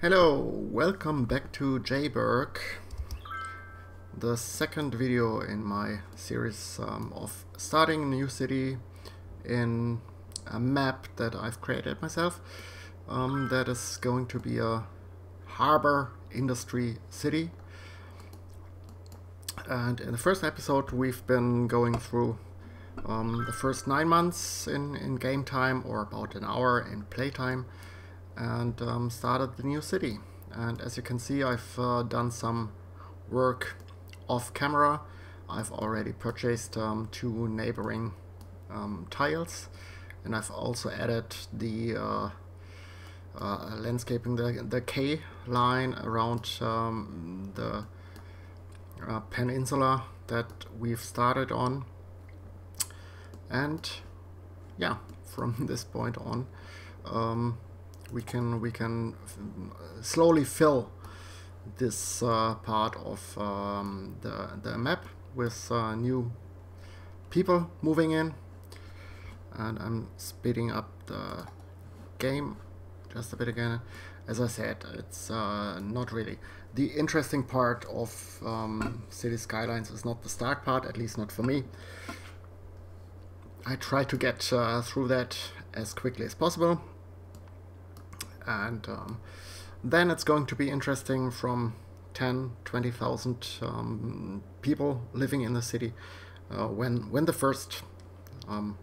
Hello, welcome back to Jayburg, the second video in my series of starting a new city in a map that I've created myself. That is going to be a harbor industry city. And in the first episode we've been going through the first 9 months in game time, or about an hour in playtime, and started the new city. And as you can see, I've done some work off camera. I've already purchased 2 neighboring tiles, and I've also added the landscaping, the K line around the peninsula that we've started on. And yeah, from this point on we can slowly fill this part of the map with new people moving in. And I'm speeding up the game just a bit again. As I said, it's not really the interesting part of City Skylines. Is not the start part, at least not for me. I try to get through that as quickly as possible. And then it's going to be interesting from 10-20,000 people living in the city when the first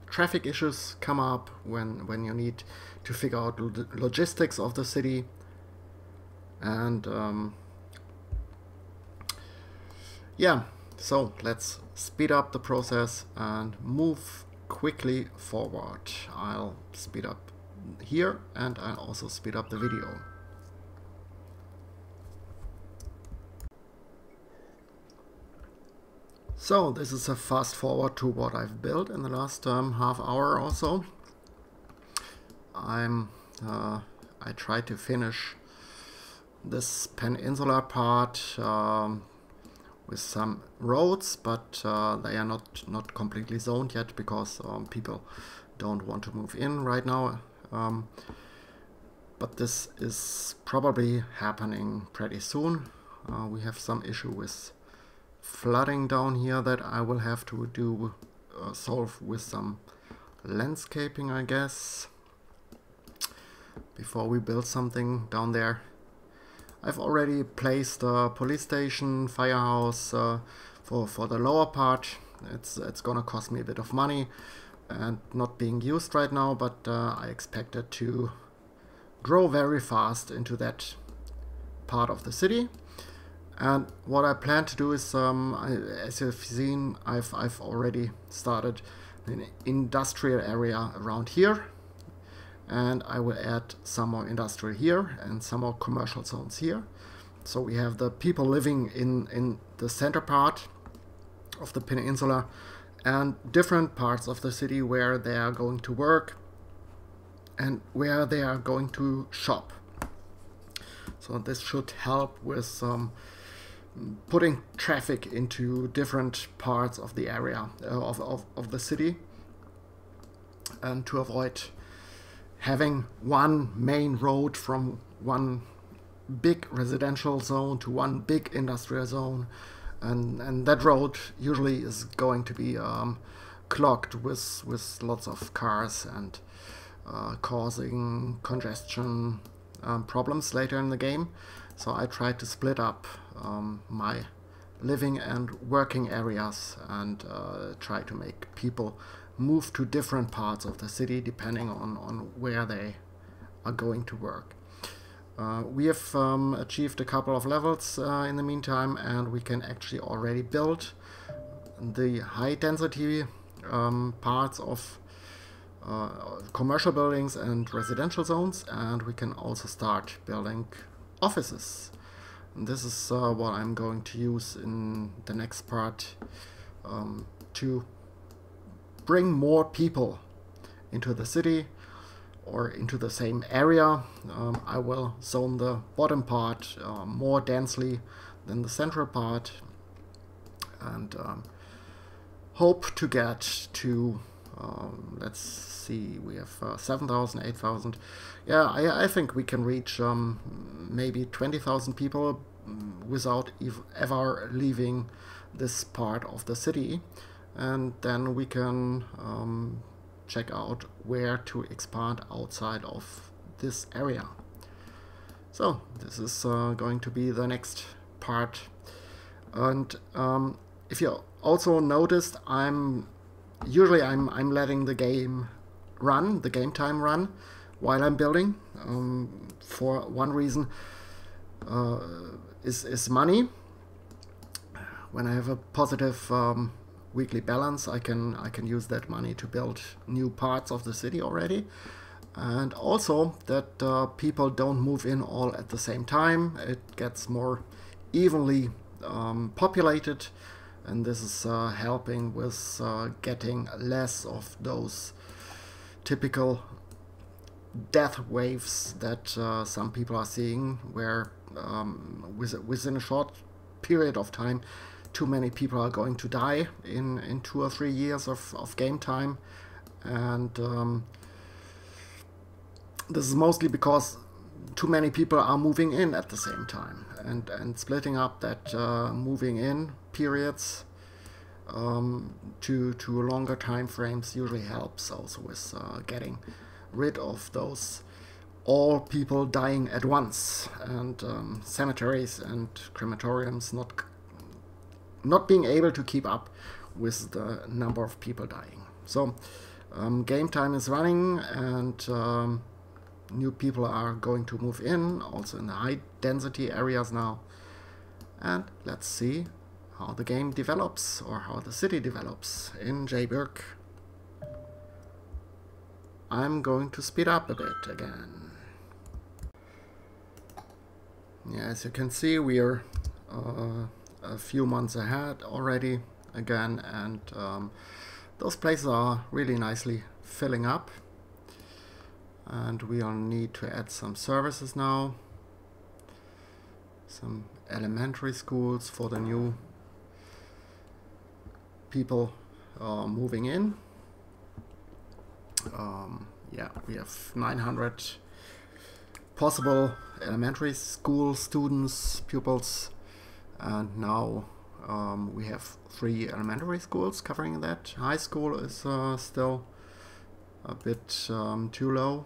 traffic issues come up, when you need to figure out the logistics of the city. And yeah, so let's speed up the process and move quickly forward. I'll speed up here, and I'll also speed up the video. So this is a fast forward to what I've built in the last half hour or so. I try to finish this peninsula part with some roads, but they are not completely zoned yet because people don't want to move in right now. But this is probably happening pretty soon. We have some issue with flooding down here that I will have to solve with some landscaping, I guess, before we build something down there. I've already placed a police station, firehouse for the lower part. It's gonna cost me a bit of money and not being used right now, but I expect it to grow very fast into that part of the city. And what I plan to do is, as you've seen, I've already started an industrial area around here, and I will add some more industrial here and some more commercial zones here. So we have the people living in the center part of the peninsula, and different parts of the city where they are going to work and where they are going to shop. So this should help with putting traffic into different parts of the area of the city, and to avoid having one main road from one big residential zone to one big industrial zone. And that road usually is going to be clogged with lots of cars and causing congestion problems later in the game. So I try to split up my living and working areas and try to make people move to different parts of the city depending on where they are going to work. We have achieved a couple of levels in the meantime, and we can actually already build the high density parts of commercial buildings and residential zones, and we can also start building offices. And this is what I'm going to use in the next part to bring more people into the city or into the same area. I will zone the bottom part more densely than the central part, and hope to get to Let's see, we have 7,000, 8,000. Yeah, I think we can reach maybe 20,000 people without ever leaving this part of the city. And then we can check out where to expand outside of this area. So this is going to be the next part. And if you also noticed, I'm letting the game run, the game time run, while I'm building. For one reason is money. When I have a positive weekly balance, I can use that money to build new parts of the city already, and also that people don't move in all at the same time. It gets more evenly populated, and this is helping with getting less of those typical death waves that some people are seeing, where within a short period of time too many people are going to die in 2 or 3 years of game time. And this is mostly because too many people are moving in at the same time, and splitting up that moving in periods to longer time frames usually helps also with getting rid of those all people dying at once, and cemeteries and crematoriums not being able to keep up with the number of people dying. So game time is running, and new people are going to move in, also in the high density areas now. And let's see how the game develops, or how the city develops in Jayburg. I'm going to speed up a bit again. Yeah, as you can see, we are a few months ahead already again, and those places are really nicely filling up. And we'll need to add some services now, some elementary schools for the new people moving in. Yeah, we have 900 possible elementary school students, pupils, and now we have 3 elementary schools covering that. High school is still a bit too low.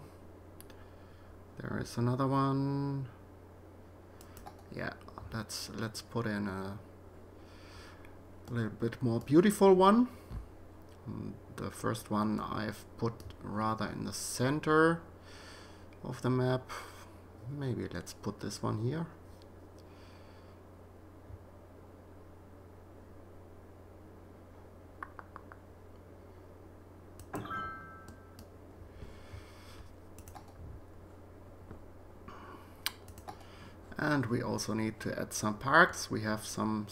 There is another one. Yeah, let's put in a little bit more beautiful one. The first one I've put rather in the center of the map. Maybe let's put this one here. And we also need to add some parks. We have some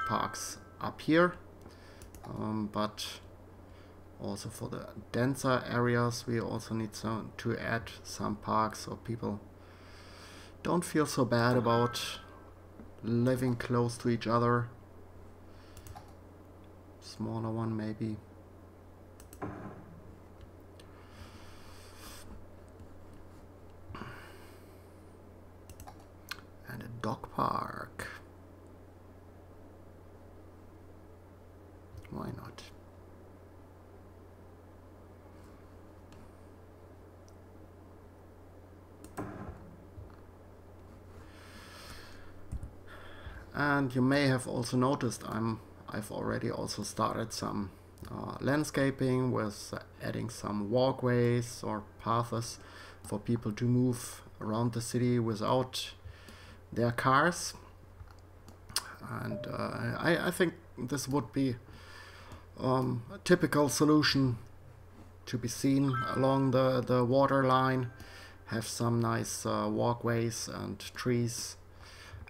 parks up here, but also for the denser areas we also need to add some parks, so people don't feel so bad about living close to each other. Smaller one maybe. And a dog park. Why not? And you may have also noticed I've already also started some landscaping with adding some walkways or paths for people to move around the city without their cars. And I think this would be a typical solution to be seen along the water line. Have some nice walkways and trees.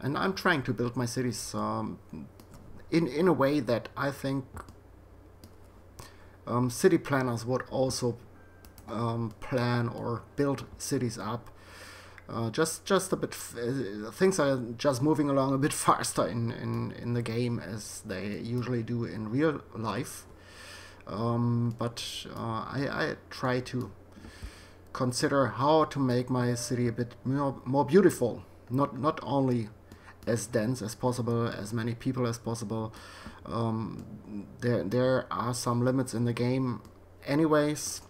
And I'm trying to build my cities in a way that I think city planners would also plan or build cities up. Just a bit. Things are just moving along a bit faster in the game as they usually do in real life. but I try to consider how to make my city a bit more beautiful, not only as dense as possible, as many people as possible. There are some limits in the game anyways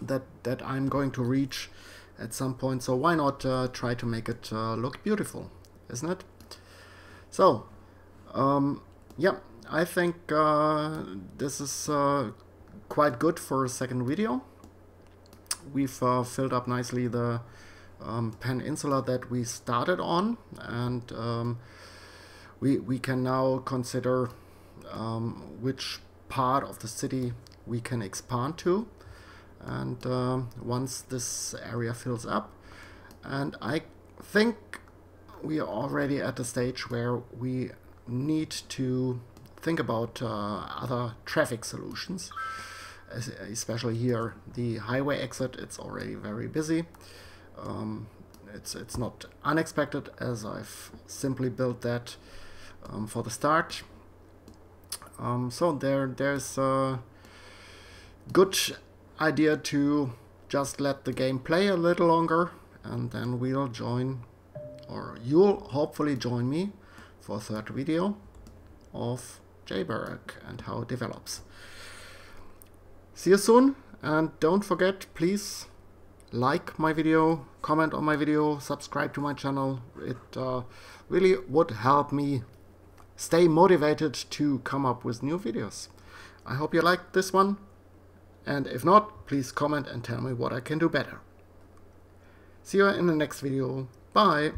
that I'm going to reach at some point, so why not try to make it look beautiful, isn't it? So yeah, I think this is quite good for a second video. We've filled up nicely the peninsula that we started on, and we can now consider which part of the city we can expand to. And once this area fills up, and I think we are already at the stage where we need to think about other traffic solutions. Especially here, the highway exit, it's already very busy. It's not unexpected, as I've simply built that for the start. So there's a good idea to just let the game play a little longer, and then we'll join, or you'll hopefully join me for a third video of Jayburg and how it develops. See you soon, and don't forget, please like my video, comment on my video, subscribe to my channel. It really would help me stay motivated to come up with new videos. I hope you liked this one, and if not, please comment and tell me what I can do better. See you in the next video. Bye!